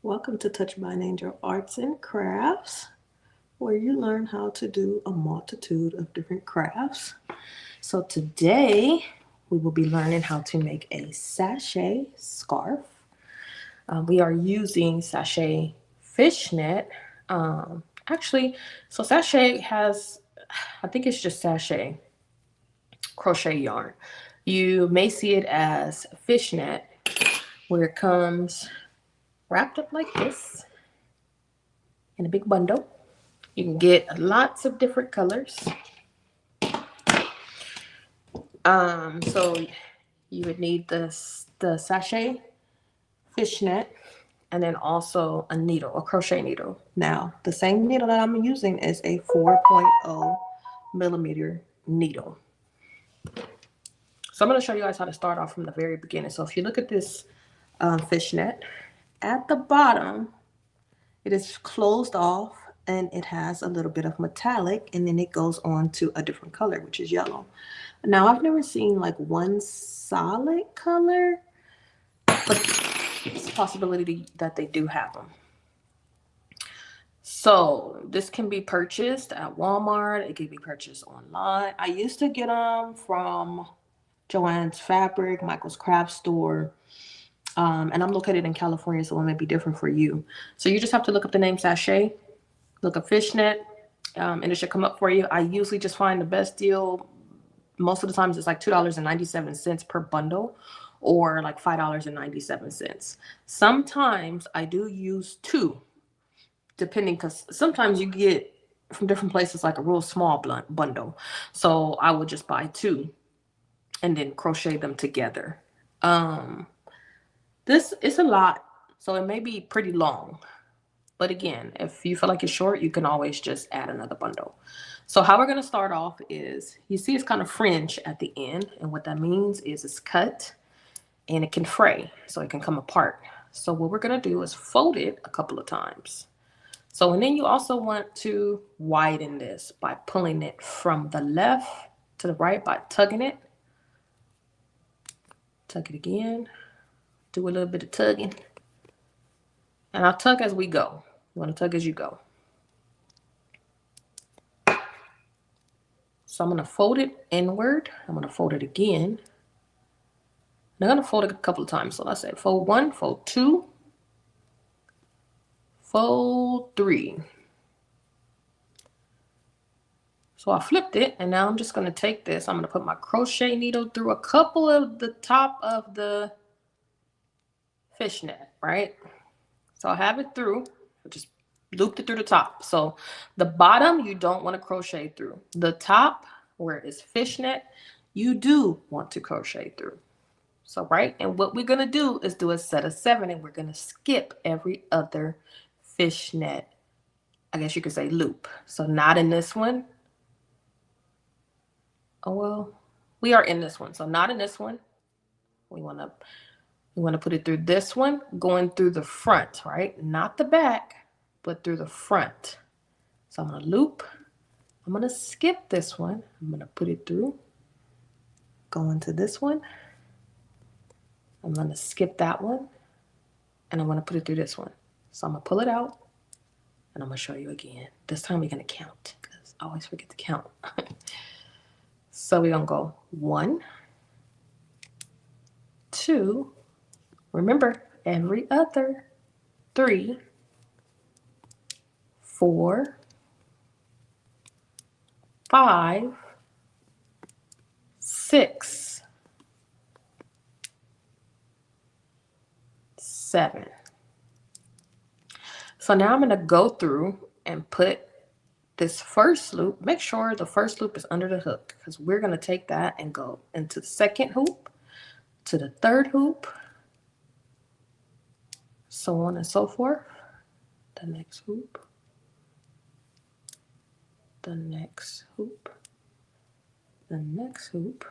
Welcome to Touch by an Angel Arts and Crafts, where you learn how to do a multitude of different crafts. So today we will be learning how to make a sachet scarf. We are using sachet fishnet. Actually, so sachet has, I think it's just sachet crochet yarn. You may see it as fishnet, where it comes wrapped up like this in a big bundle. You can get lots of different colors. So you would need the sachet fishnet and then also a needle, a crochet needle. Now, the same needle that I'm using is a 4.0 millimeter needle. So I'm going to show you guys how to start off from the very beginning. So if you look at this fishnet, at the bottom, it is closed off and it has a little bit of metallic, and then it goes on to a different color, which is yellow. Now, I've never seen like one solid color, but it's a possibility that they do have them. So this can be purchased at Walmart. It can be purchased online. I used to get them from Joann's Fabric, Michael's Craft Store. And I'm located in California, so it may be different for you. So you just have to look up the name sachet, look up fishnet, and it should come up for you. I usually just find the best deal. Most of the times it's like $2.97 per bundle, or like $5.97. Sometimes I do use two, depending, because sometimes you get from different places like a real small bundle. So I would just buy two and then crochet them together. This is a lot, so it may be pretty long. But again, if you feel like it's short, you can always just add another bundle. So how we're going to start off is, you see it's kind of fringe at the end. And what that means is it's cut and it can fray, so it can come apart. So what we're going to do is fold it a couple of times. So, and then you also want to widen this by pulling it from the left to the right by tugging it. Tug it again. Do a little bit of tugging. And I'll tug as we go. You want to tug as you go. So I'm going to fold it inward. I'm going to fold it again. And I'm going to fold it a couple of times. So let's say fold one, fold two, fold three. So I flipped it, and now I'm just going to take this. I'm going to put my crochet needle through a couple of the top of the fishnet, right? So I have it through. I just looped it through the top. So the bottom, you don't want to crochet through. The top, where it is fishnet, you do want to crochet through. So, right? And what we're going to do is do a set of 7, and we're going to skip every other fishnet, I guess you could say, loop. So not in this one. Oh, well, we are in this one. So not in this one. We want to put it through this one, going through the front, right? Not the back, but through the front. So I'm going to loop. I'm going to skip this one. I'm going to put it through. Go into this one. I'm going to skip that one. And I'm going to put it through this one. So I'm going to pull it out. And I'm going to show you again. This time we're going to count, because I always forget to count. So we're going to go 1, 2, remember, every other, 3, 4, 5, 6, 7. So now I'm going to go through and put this first loop. Make sure the first loop is under the hook, because we're going to take that and go into the second hoop, to the third hoop, so on and so forth. The next hoop, the next hoop, the next hoop,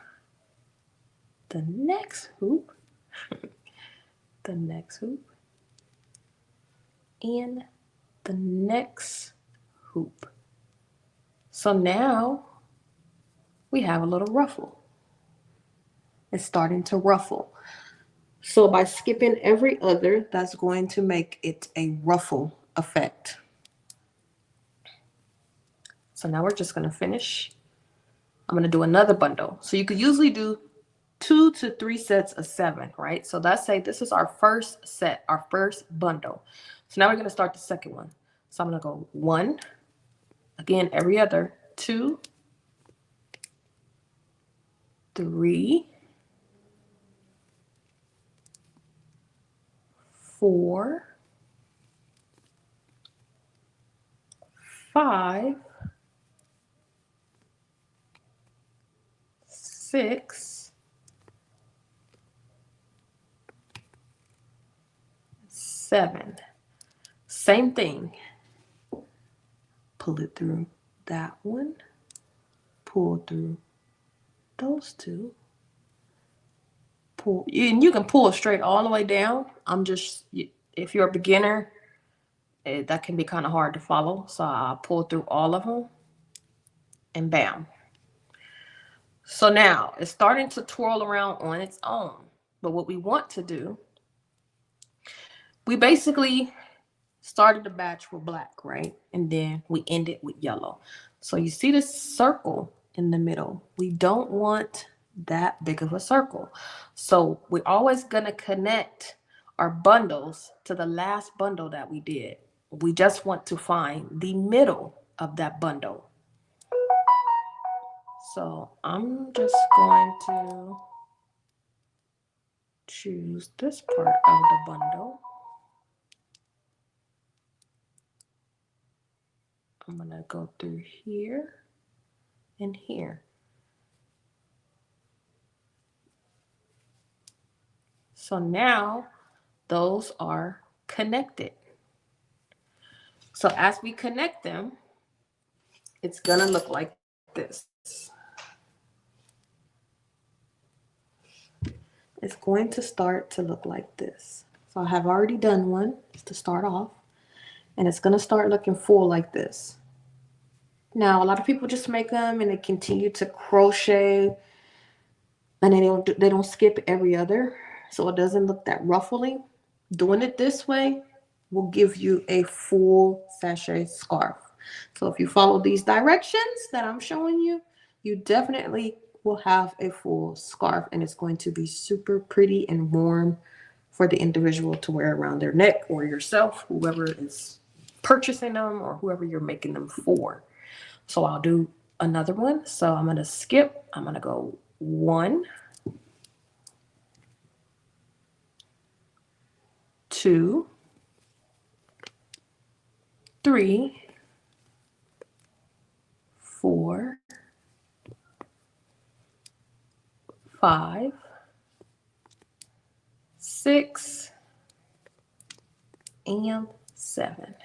the next hoop, the next hoop, and the next hoop. So now we have a little ruffle. It's starting to ruffle. So by skipping every other, that's going to make it a ruffle effect. So now we're just going to finish. I'm going to do another bundle. So you could usually do 2 to 3 sets of 7, right? So let's say this is our first set, our first bundle. So now we're going to start the second one. So I'm going to go 1, again, every other, 2, 3, 4, 5, 6, 7. Same thing. Pull it through that one. Pull through those two. Pull, and you can pull straight all the way down. If you're a beginner, that can be kind of hard to follow. So I pull through all of them, and bam. So now it's starting to twirl around on its own. But what we want to do, we basically started the batch with black, right? And then we ended with yellow. So you see this circle in the middle. We don't want that big of a circle. So we're always going to connect our bundles to the last bundle that we did. We just want to find the middle of that bundle. So I'm just going to choose this part of the bundle. I'm going to go through here and here. So now those are connected. So as we connect them, it's going to look like this. It's going to start to look like this. So I have already done one to start off, and it's going to start looking full like this. Now, a lot of people just make them and they continue to crochet, and they don't skip every other, so it doesn't look that ruffly. Doing it this way will give you a full sachet scarf. So if you follow these directions that I'm showing you, you definitely will have a full scarf, and it's going to be super pretty and warm for the individual to wear around their neck, or yourself, whoever is purchasing them or whoever you're making them for. So I'll do another one. So I'm going to skip. I'm going to go 1, 2, 3, 4, 5, 6, and 7.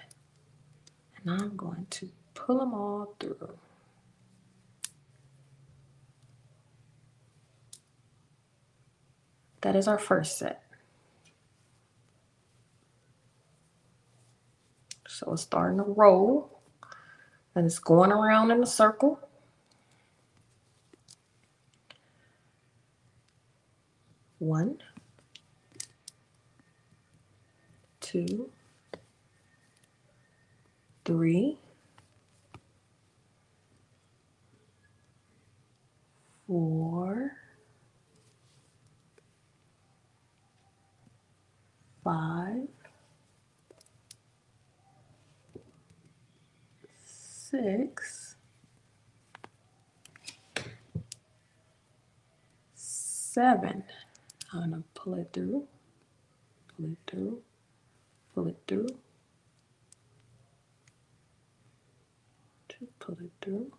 And I'm going to pull them all through. That is our first set. So it's starting to roll, and it's going around in a circle. One, 2, 3, 4, 5, 6, 7. I'm going to pull it through, pull it through, pull it through, pull it through,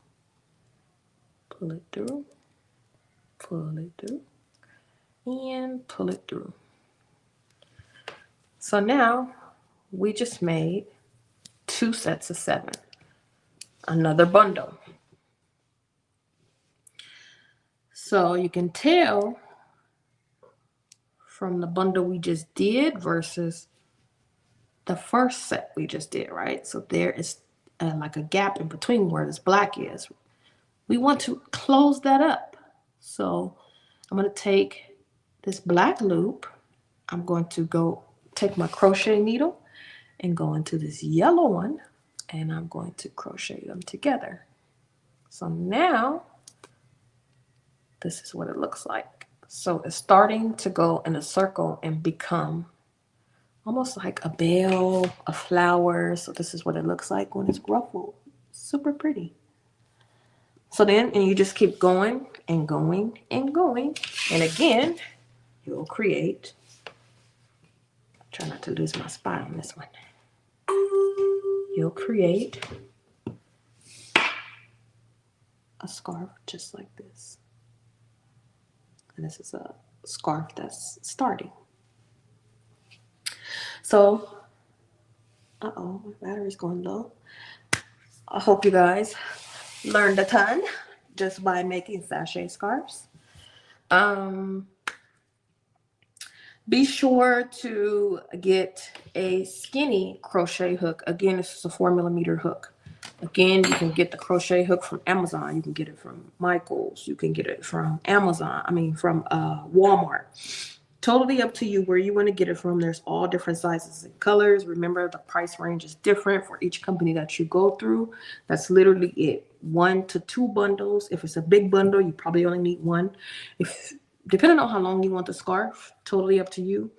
pull it through, pull it through, and pull it through. So now we just made 2 sets of 7, another bundle. So you can tell from the bundle we just did versus the first set we just did, right? So there is like a gap in between where this black is. We want to close that up. So I'm going to take this black loop I'm going to go take my crochet needle and go into this yellow one, and I'm going to crochet them together. So now this is what it looks like. So it's starting to go in a circle and become almost like a bell, a flower. So this is what it looks like when it's ruffled. Super pretty. So then, and you just keep going and going and going. And again, you'll create, try not to lose my spot on this one. You'll create a scarf just like this. And this is a scarf that's starting. So, uh-oh, my battery's going low. I hope you guys learned a ton just by making sachet scarves. Be sure to get a skinny crochet hook. Again, this is a 4mm hook. Again, you can get the crochet hook from Amazon. You can get it from Michael's. You can get it from from Walmart. Totally up to you where you want to get it from. There's all different sizes and colors. Remember, the price range is different for each company that you go through. That's literally it. 1 to 2 bundles. If it's a big bundle, you probably only need one. Depending on how long you want the scarf, totally up to you.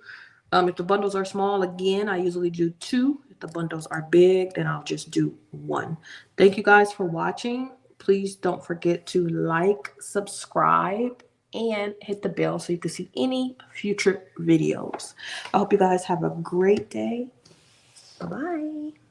If the bundles are small, again, I usually do 2. If the bundles are big, then I'll just do 1. Thank you guys for watching. Please don't forget to like, subscribe, and hit the bell so you can see any future videos. I hope you guys have a great day. Bye-bye.